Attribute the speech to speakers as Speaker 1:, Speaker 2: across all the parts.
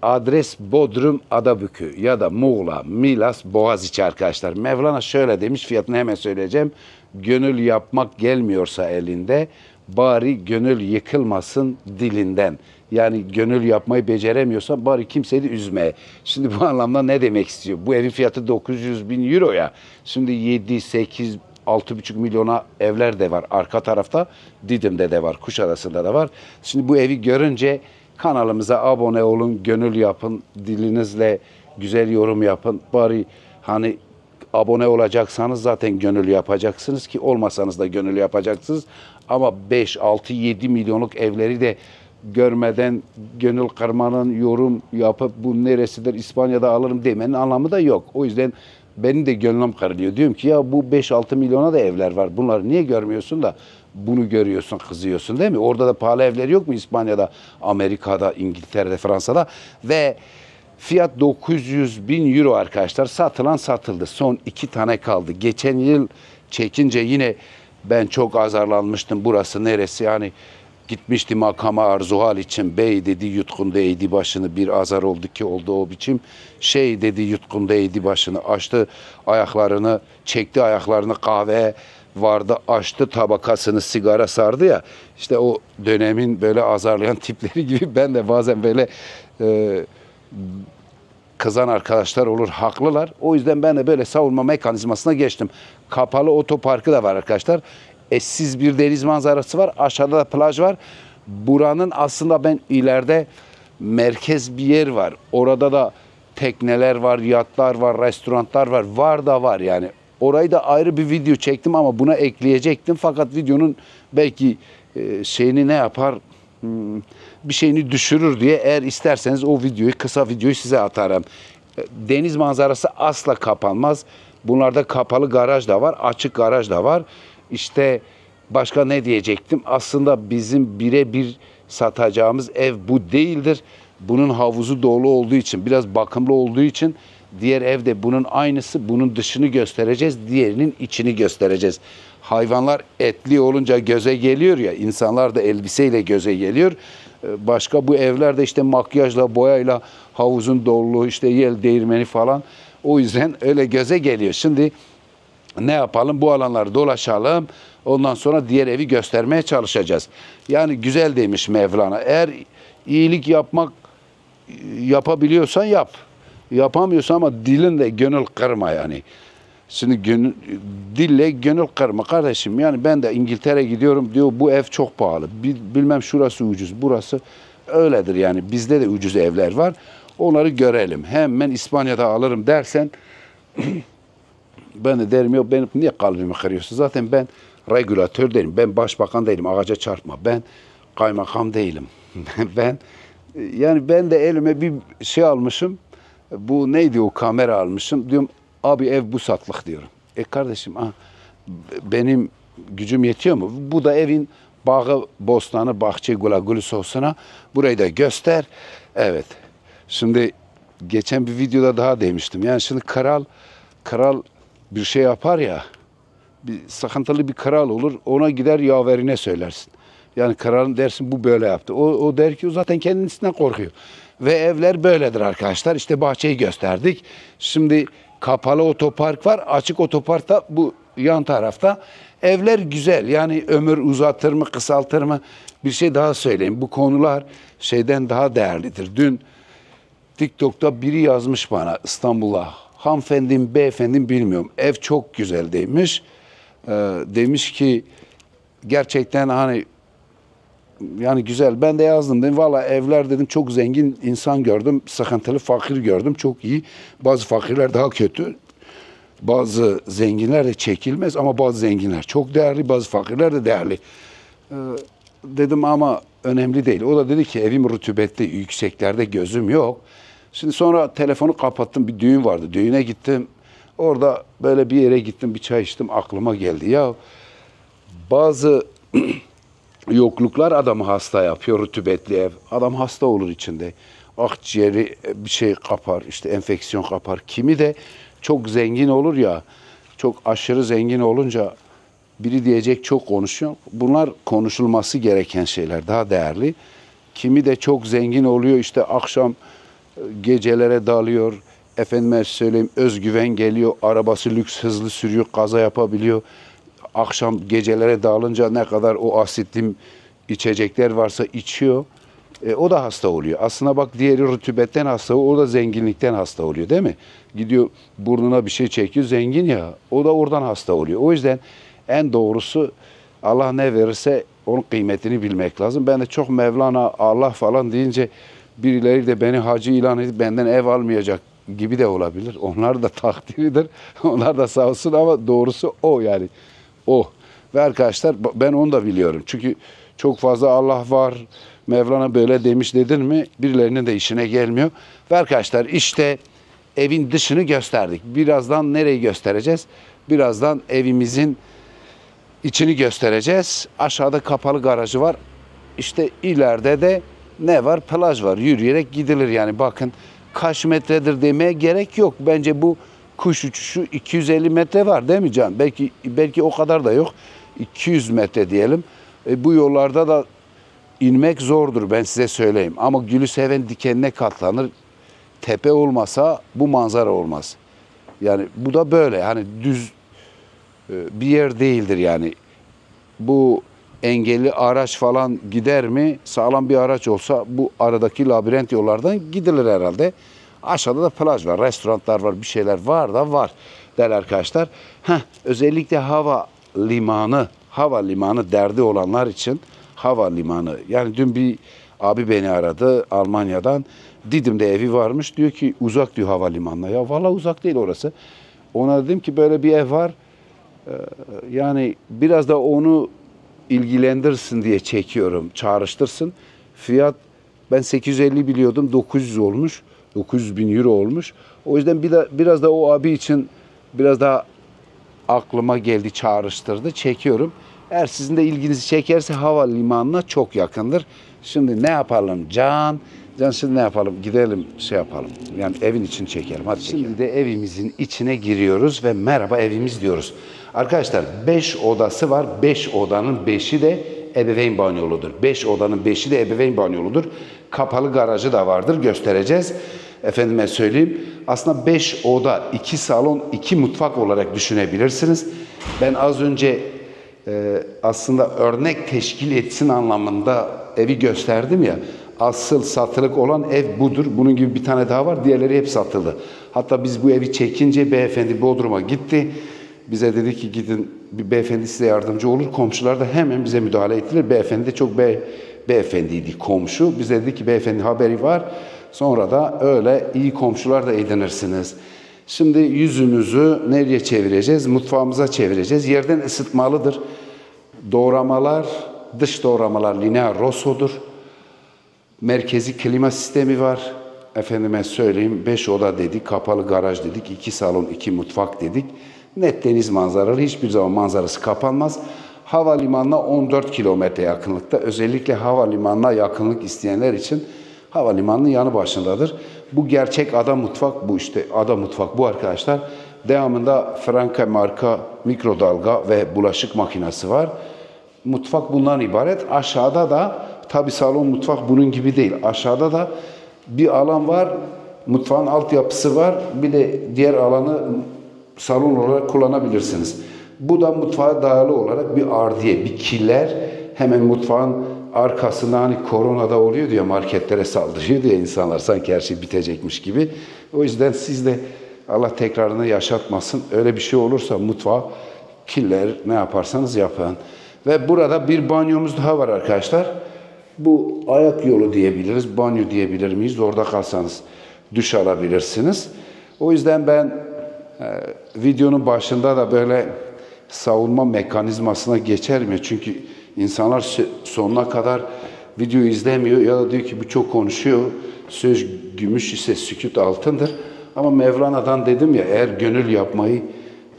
Speaker 1: Adres Bodrum Adabükü ya da Muğla, Milas, Boğaziçi arkadaşlar. Mevlana şöyle demiş, fiyatını hemen söyleyeceğim. Gönül yapmak gelmiyorsa elinde, bari gönül yıkılmasın dilinden. Yani gönül yapmayı beceremiyorsa bari kimseyi de üzmeye. Şimdi bu anlamda ne demek istiyor? Bu evin fiyatı 900 bin euro ya. Şimdi 7, 8, 6,5 milyona evler de var. Arka tarafta Didim'de de var, Kuşadası'nda da var. Şimdi bu evi görünce kanalımıza abone olun, gönül yapın, dilinizle güzel yorum yapın. Bari hani abone olacaksanız zaten gönül yapacaksınız ki olmasanız da gönül yapacaksınız. Ama 5, 6, 7 milyonluk evleri de görmeden gönül kırmanın yorum yapıp bu neresidir İspanya'da alırım demenin anlamı da yok. O yüzden benim de gönlüm kırılıyor. Diyorum ki ya bu 5-6 milyona da evler var. Bunları niye görmüyorsun da bunu görüyorsun, kızıyorsun değil mi? Orada da pahalı evler yok mu İspanya'da, Amerika'da, İngiltere'de, Fransa'da? Ve fiyat 900 bin euro arkadaşlar. Satılan satıldı. Son 2 tane kaldı. Geçen yıl çekince yine ben çok azarlanmıştım. Burası neresi? Yani gitmişti makama arzuhal için. Bey dedi yutkunda eğdi başını. Bir azar oldu ki oldu o biçim. Şey dedi yutkunda eğdi başını. Açtı ayaklarını, çekti ayaklarını kahveye vardı. Açtı tabakasını, sigara sardı ya. İşte o dönemin böyle azarlayan tipleri gibi ben de bazen böyle kızan arkadaşlar olur, haklılar. O yüzden ben de böyle savunma mekanizmasına geçtim. Kapalı otoparkı da var arkadaşlar. Eşsiz bir deniz manzarası var. Aşağıda da plaj var. Buranın aslında ben ileride merkez bir yer var. Orada da tekneler var, yatlar var, restoranlar var. Var da var yani. Orayı da ayrı bir video çektim ama buna ekleyecektim. Fakat videonun belki şeyini ne yapar, bir şeyini düşürür diye eğer isterseniz o videoyu, kısa videoyu size atarım. Deniz manzarası asla kapanmaz. Bunlarda kapalı garaj da var, açık garaj da var. İşte başka ne diyecektim? Aslında bizim birebir satacağımız ev bu değildir. Bunun havuzu dolu olduğu için, biraz bakımlı olduğu için diğer evde bunun aynısı. Bunun dışını göstereceğiz, diğerinin içini göstereceğiz. Hayvanlar etli olunca göze geliyor ya, insanlar da elbiseyle göze geliyor. Başka bu evlerde işte makyajla, boyayla, havuzun doluluğu, işte yel değirmeni falan. O yüzden öyle göze geliyor. Şimdi ne yapalım? Bu alanları dolaşalım. Ondan sonra diğer evi göstermeye çalışacağız. Yani güzel demiş Mevlana. Eğer iyilik yapabiliyorsan yap. Yapamıyorsan ama dilinle gönül kırma yani. Şimdi dille gönül kırma kardeşim. Yani ben de İngiltere gidiyorum diyor bu ev çok pahalı. Bilmem şurası ucuz, burası öyledir yani. Bizde de ucuz evler var. Onları görelim. Hemen İspanya'da alırım dersen ben de derim yok benim niye kalbimi kırıyorsun? Zaten ben regülatör değilim. Ben başbakan değilim. Ağaca çarpma. Ben kaymakam değilim. Ben de elime bir şey almışım. Bu neydi o kamera almışım. Diyorum abi ev bu satlık diyorum. Kardeşim benim gücüm yetiyor mu? Bu da evin bağı, bostanı, bahçe, gulagulüs olsuna. Burayı da göster. Evet. Şimdi geçen bir videoda daha demiştim. Yani şimdi kral bir şey yapar ya, bir sıkıntılı bir kral olur, ona gider yaverine söylersin. Yani kralın dersin bu böyle yaptı. O der ki o zaten kendisinden korkuyor. Ve evler böyledir arkadaşlar. İşte bahçeyi gösterdik. Şimdi kapalı otopark var. Açık otopark da bu yan tarafta. Evler güzel. Yani ömür uzatır mı, kısaltır mı? Bir şey daha söyleyeyim. Bu konular şeyden daha değerlidir. Dün TikTok'ta biri yazmış bana İstanbul'a. Hanımefendim, beyefendim bilmiyorum. Ev çok güzel demiş. Demiş ki gerçekten hani yani güzel. Ben de yazdım dedim. Valla evler dedim çok zengin insan gördüm. Sıkıntılı fakir gördüm. Çok iyi. Bazı fakirler daha kötü. Bazı zenginler de çekilmez ama bazı zenginler çok değerli. Bazı fakirler de değerli. Dedim ama önemli değil. O da dedi ki evim rutubetli. Yükseklerde gözüm yok. Şimdi sonra telefonu kapattım. Bir düğün vardı. Düğüne gittim. Orada böyle bir yere gittim. Bir çay içtim. Aklıma geldi. Ya bazı yokluklar adamı hasta yapıyor. Rutubetli ev. Adam hasta olur içinde. Akciğeri bir şey kapar. İşte enfeksiyon kapar. Kimi de çok zengin olur ya. Çok aşırı zengin olunca biri diyecek çok konuşuyor. Bunlar konuşulması gereken şeyler. Daha değerli. Kimi de çok zengin oluyor. İşte akşam Gecelere dalıyor. Efendime söyleyeyim özgüven geliyor. Arabası lüks hızlı sürüyor. Kaza yapabiliyor. Akşam gecelere dağılınca ne kadar o asitli içecekler varsa içiyor. O da hasta oluyor. Aslında bak diğeri rütübetten hasta oluyor. O da zenginlikten hasta oluyor değil mi? Gidiyor burnuna bir şey çekiyor. Zengin ya. O da oradan hasta oluyor. O yüzden en doğrusu Allah ne verirse onun kıymetini bilmek lazım. Ben de çok Mevlana, Allah falan deyince birileri de beni hacı ilan edip benden ev almayacak gibi de olabilir. Onlar da takdiridir. Onlar da sağ olsun ama doğrusu o yani. O. Ve arkadaşlar ben onu da biliyorum. Çünkü çok fazla Allah var, Mevlana böyle demiş dedin mi birilerinin de işine gelmiyor. Ve arkadaşlar işte evin dışını gösterdik. Birazdan nereyi göstereceğiz? Birazdan evimizin içini göstereceğiz. Aşağıda kapalı garajı var. İşte ileride de ne var? Plaj var. Yürüyerek gidilir yani. Bakın kaç metredir demeye gerek yok. Bence bu kuş uçuşu 250 metre var değil mi Can? Belki o kadar da yok. 200 metre diyelim. Bu yollarda da inmek zordur ben size söyleyeyim. Ama gülü seven dikenine katlanır. Tepe olmasa bu manzara olmaz. Yani bu da böyle. Hani düz bir yer değildir yani. Bu engelli araç falan gider mi? Sağlam bir araç olsa bu aradaki labirent yollardan gidilir herhalde. Aşağıda da plaj var, restoranlar var, bir şeyler var da var değerli arkadaşlar. Özellikle hava limanı derdi olanlar için havalimanı. Yani dün bir abi beni aradı Almanya'dan. Didim'de evi varmış. Diyor ki uzak diyor havalimanına. Ya valla uzak değil orası. Ona dedim ki böyle bir ev var. Yani biraz da onu ilgilendirsin diye çekiyorum. Çağrıştırsın. Fiyat ben 850 biliyordum. 900 olmuş. 900 bin euro olmuş. O yüzden biraz da o abi için biraz daha aklıma geldi, çağrıştırdı. Çekiyorum. Eğer sizin de ilginizi çekerse havalimanına çok yakındır. Şimdi ne yapalım Can? Can şimdi ne yapalım? Gidelim şey yapalım. Yani evin içini çekelim. Hadi şimdi de evimizin içine giriyoruz ve merhaba evimiz diyoruz. Arkadaşlar 5 odası var. 5 odanın 5'i de ebeveyn banyoludur. 5 odanın 5'i de ebeveyn banyoludur. Kapalı garajı da vardır. Göstereceğiz. Efendime söyleyeyim. Aslında 5 oda, 2 salon, 2 mutfak olarak düşünebilirsiniz. Ben az önce aslında örnek teşkil etsin anlamında evi gösterdim ya. Asıl satılık olan ev budur. Bunun gibi bir tane daha var. Diğerleri hep satıldı. Hatta biz bu evi çekince beyefendi Bodrum'a gitti. Bize dedi ki gidin bir beyefendi size yardımcı olur. Komşular da hemen bize müdahale ettiler. Beyefendi de çok beyefendiydi komşu. Bize dedi ki beyefendi haberi var. Sonra da öyle iyi komşular da edinirsiniz. Şimdi yüzümüzü nereye çevireceğiz? Mutfağımıza çevireceğiz. Yerden ısıtmalıdır. Doğramalar, dış doğramalar linear Rosso'dur. Merkezi klima sistemi var. Efendime söyleyeyim 5 oda dedik, kapalı garaj dedik, 2 salon, 2 mutfak dedik. Net deniz manzaralı, hiçbir zaman manzarası kapanmaz. Havalimanına 14 kilometre yakınlıkta. Özellikle havalimanına yakınlık isteyenler için havalimanının yanı başındadır. Bu gerçek ada mutfak, bu işte ada mutfak bu arkadaşlar. Devamında Franke marka mikrodalga ve bulaşık makinesi var. Mutfak bundan ibaret. Aşağıda da tabi salon mutfak bunun gibi değil. Aşağıda da bir alan var. Mutfağın altyapısı var. Bir de diğer alanı salon olarak kullanabilirsiniz. Bu da mutfağa dayalı olarak bir ardiye, bir kiler. Hemen mutfağın arkasında hani koronada oluyor diye marketlere saldırıyor diye insanlar sanki her şey bitecekmiş gibi. O yüzden siz de Allah tekrarını yaşatmasın. Öyle bir şey olursa mutfağa killer ne yaparsanız yapın. Ve burada bir banyomuz daha var arkadaşlar. Bu ayak yolu diyebiliriz, banyo diyebilir miyiz? Orada kalsanız duş alabilirsiniz. O yüzden ben videonun başında da böyle savunma mekanizmasına geçer mi? Çünkü insanlar sonuna kadar video izlemiyor ya da diyor ki bu çok konuşuyor. Söz gümüş ise sükût altındır. Ama Mevlana'dan dedim ya eğer gönül yapmayı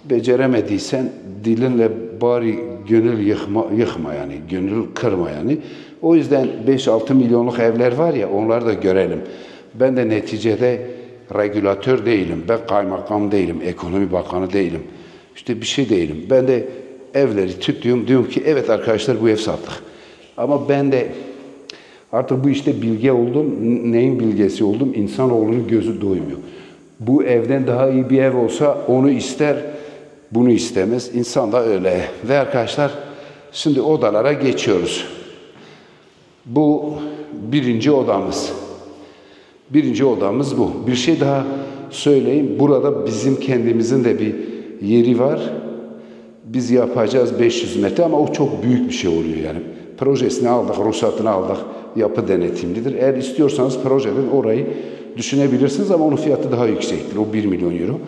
Speaker 1: beceremediysen dilinle bari gönül yıkma yani. Gönül kırma yani. O yüzden 5-6 milyonluk evler var ya onları da görelim. Ben de neticede regülatör değilim. Ben kaymakam değilim. Ekonomi bakanı değilim. İşte bir şey değilim. Ben de evleri tutuyorum. Diyorum ki evet arkadaşlar bu ev sattık. Ama ben de Artık bu işte bilge oldum. Neyin bilgesi oldum? İnsanoğlunun gözü doymuyor. Bu evden daha iyi bir ev olsa onu ister, bunu istemez. İnsan da öyle. Ve arkadaşlar şimdi odalara geçiyoruz. Bu birinci odamız. Birinci odamız bu. Bir şey daha söyleyeyim. Burada bizim kendimizin de bir yeri var. Biz yapacağız 500 metre ama o çok büyük bir şey oluyor yani. Projesini aldık, ruhsatını aldık. Yapı denetimlidir. Eğer istiyorsanız projeden orayı düşünebilirsiniz ama onun fiyatı daha yüksektir. O 1 milyon euro.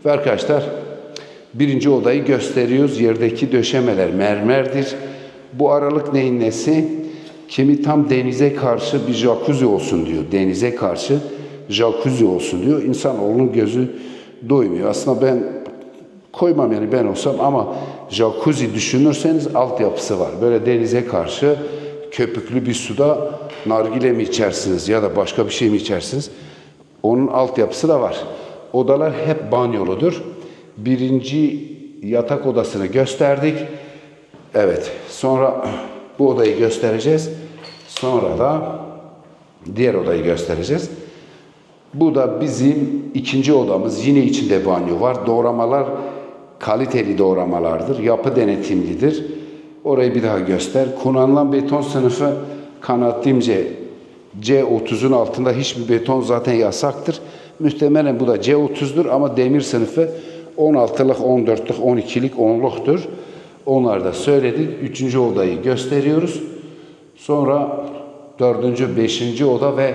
Speaker 1: Ve arkadaşlar birinci odayı gösteriyoruz. Yerdeki döşemeler mermerdir. Bu aralık neyin nesi? Kimi tam denize karşı bir jacuzzi olsun diyor. Denize karşı jacuzzi olsun diyor. İnsanoğlunun gözü doymuyor. Aslında ben koymam yani ben olsam ama jacuzzi düşünürseniz altyapısı var. Böyle denize karşı köpüklü bir suda nargile mi içersiniz ya da başka bir şey mi içersiniz? Onun altyapısı da var. Odalar hep banyoludur. Birinci yatak odasını gösterdik. Evet. Sonra bu odayı göstereceğiz. Sonra da diğer odayı göstereceğiz. Bu da bizim ikinci odamız. Yine içinde banyo var. Doğramalar kaliteli doğramalardır. Yapı denetimlidir. Orayı bir daha göster. Kullanılan beton sınıfı kanaatimce C30'un altında hiçbir beton zaten yasaktır. Muhtemelen bu da C30'dur ama demir sınıfı 16'lık, 14'lük, 12'lik, 10'luktur. Onları da söyledik. Üçüncü odayı gösteriyoruz. Sonra dördüncü, beşinci oda ve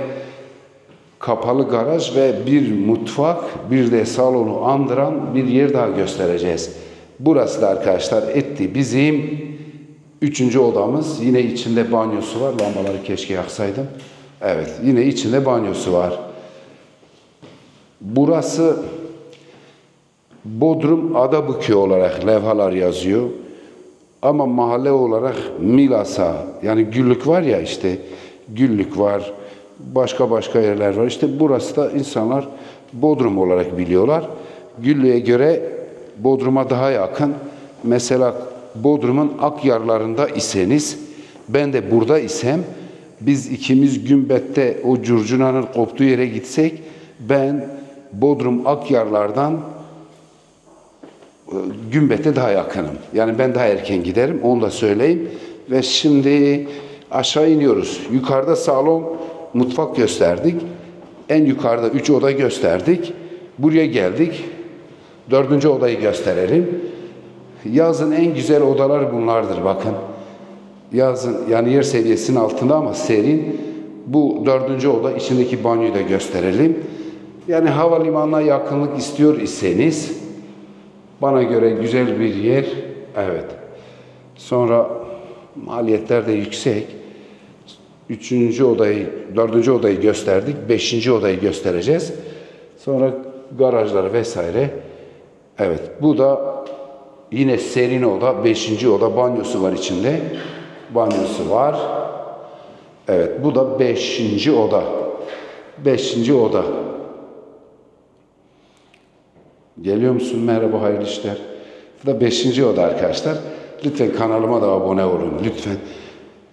Speaker 1: kapalı garaj ve bir mutfak, bir de salonu andıran bir yer daha göstereceğiz. Burası da arkadaşlar etti bizim üçüncü odamız. Yine içinde banyosu var. Lambaları keşke yaksaydım. Evet, yine içinde banyosu var. Burası Bodrum Adabükü olarak levhalar yazıyor. Ama mahalle olarak Milas'a, yani Güllük var ya işte, Güllük var, başka yerler var. İşte burası da insanlar Bodrum olarak biliyorlar. Güllük'e göre Bodrum'a daha yakın. Mesela Bodrum'un Akyarlarında iseniz, ben de burada isem, biz ikimiz Gümbet'te o curcunanın koptuğu yere gitsek, ben Bodrum Akyarlardan Gümbet'e daha yakınım. Yani ben daha erken giderim, onu da söyleyeyim. Ve şimdi aşağı iniyoruz. Yukarıda salon, mutfak gösterdik. En yukarıda 3 oda gösterdik. Buraya geldik. 4. odayı gösterelim. Yazın en güzel odalar bunlardır bakın. Yazın yani yer seviyesinin altında ama serin. Bu 4. oda, içindeki banyoyu da gösterelim. Yani havalimanına yakınlık istiyor iseniz bana göre güzel bir yer. Evet. Sonra maliyetler de yüksek. 3. odayı, 4. odayı gösterdik. 5. odayı göstereceğiz. Sonra garajlar vesaire. Evet. Bu da yine serin oda. 5. oda. Banyosu var içinde. Banyosu var. Evet. Bu da 5. oda. 5. oda. Geliyor musun? Merhaba, hayırlı işler. Bu da 5. oda arkadaşlar. Lütfen kanalıma da abone olun. Lütfen.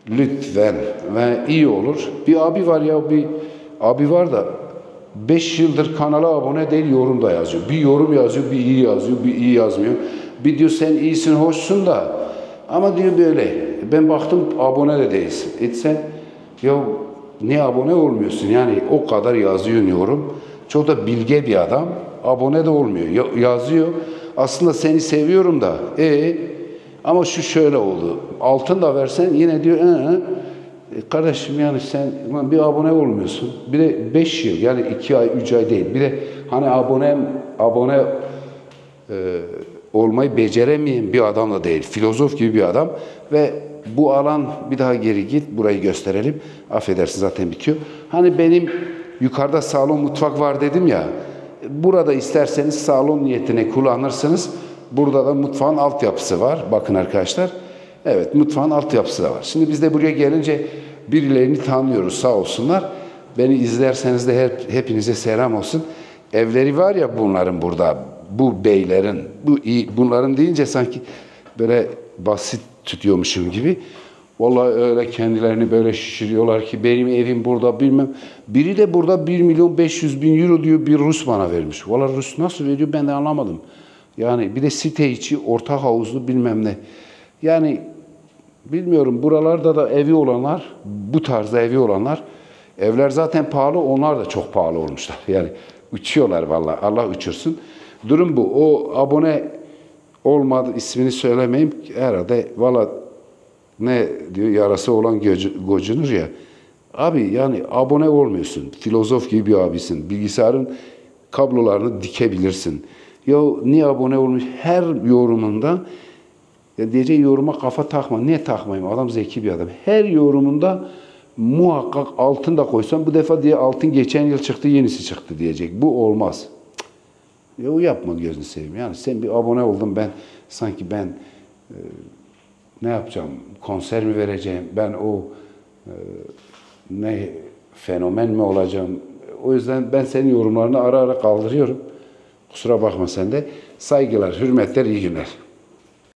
Speaker 1: Lütfen. Ve iyi olur. Bir abi var ya, bir abi var da 5 yıldır kanala abone değil, yorum da yazıyor. Bir yorum yazıyor, bir iyi yazıyor, bir iyi yazmıyor. Bir diyor sen iyisin, hoşsun da ama diyor böyle. Ben baktım abone de değilsin. Sen ya niye abone olmuyorsun? Yani o kadar yazıyor yorum. Çok da bilge bir adam. Abone de olmuyor. Yazıyor. Aslında seni seviyorum da. Ama şu şöyle oldu. Altın da versen yine diyor kardeşim yani sen bir abone olmuyorsun. Bir de 5 yıl yani 2 ay 3 ay değil. Bir de hani abone olmayı beceremeyen bir adam da değil. Filozof gibi bir adam ve bu alan bir daha geri git burayı gösterelim. Affedersin zaten bitiyor. Hani benim yukarıda salon mutfak var dedim ya. Burada isterseniz salon niyetine kullanırsınız. Burada da mutfağın altyapısı var. Bakın arkadaşlar. Evet, mutfağın altyapısı da var. Şimdi biz de buraya gelince birilerini tanıyoruz, sağ olsunlar. Beni izlerseniz de hepinize selam olsun. Evleri var ya bunların burada, bu beylerin, bunların deyince sanki böyle basit tutuyormuşum gibi. Vallahi öyle kendilerini böyle şişiriyorlar ki benim evim burada bilmem. Biri de burada 1.500.000 euro diyor bir Rus bana vermiş. Vallahi Rus nasıl veriyor ben de anlamadım. Yani bir de site içi orta havuzlu bilmem ne. Yani bilmiyorum buralarda da evi olanlar, bu tarzda evi olanlar, evler zaten pahalı, onlar da çok pahalı olmuşlar. Yani uçuyorlar vallahi, Allah uçursun. Durum bu. O abone olmadı, ismini söylemeyeyim. Herhalde valla ne diyor, yarası olan gocunur ya. Abi yani abone olmuyorsun. Filozof gibi bir abisin. Bilgisayarın kablolarını dikebilirsin. Ya niye abone olmuş? Her yorumunda ya diyeceği yoruma kafa takma. Niye takmayayım? Adam zeki bir adam. Her yorumunda muhakkak altın da koysan bu defa diye altın geçen yıl çıktı yenisi çıktı diyecek. Bu olmaz. Ya o yapma gözünü seveyim. Yani sen bir abone oldun sanki ben ne yapacağım? Konser mi vereceğim? Ben o ne fenomen mi olacağım? O yüzden ben senin yorumlarını ara ara kaldırıyorum. Kusura bakma sen de. Saygılar, hürmetler, iyi günler.